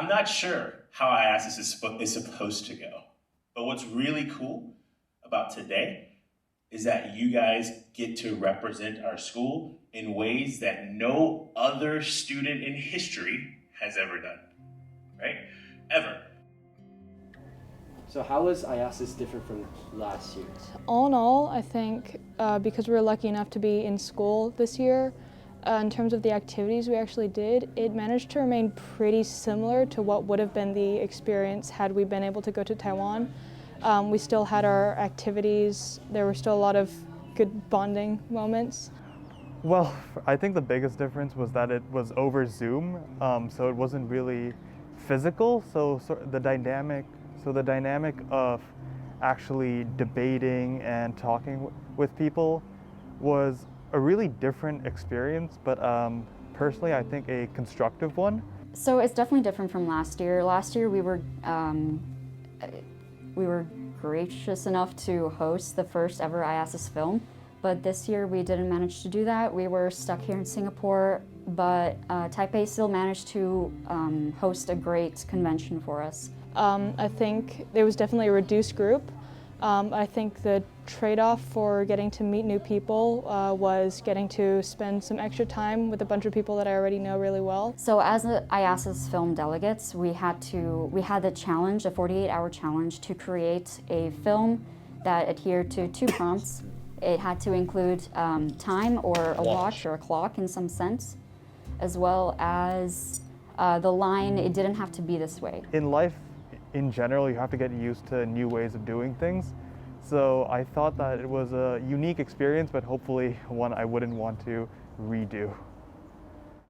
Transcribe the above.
not sure how IASAS is supposed to go, but what's really cool about today is that you guys get to represent our school in ways that no other student in history has ever done, right? Ever. So how was IASAS different from last year? All in all, I think because we were lucky enough to be in school this year, in terms of the activities we actually did, it managed to remain pretty similar to what would have been the experience had we been able to go to Taiwan. We still had our activities. There were still a lot of good bonding moments. Well, I think the biggest difference was that it was over Zoom, so it wasn't really physical. So the dynamic of actually debating and talking with people was a really different experience, but personally I think a constructive one. So it's definitely different from last year. Last year we were gracious enough to host the first ever IASAS film, but this year we didn't manage to do that. We were stuck here in Singapore, but Taipei still managed to host a great convention for us. I think there was definitely a reduced group. I think the trade-off for getting to meet new people was getting to spend some extra time with a bunch of people that I already know really well. So as IASAS film delegates, we had the challenge, a 48-hour challenge, to create a film that adhered to 2 prompts. It had to include time, or a watch or a clock in some sense, as well as the line, "It didn't have to be this way." In life, in general, you have to get used to new ways of doing things. So I thought that it was a unique experience, but hopefully one I wouldn't want to redo.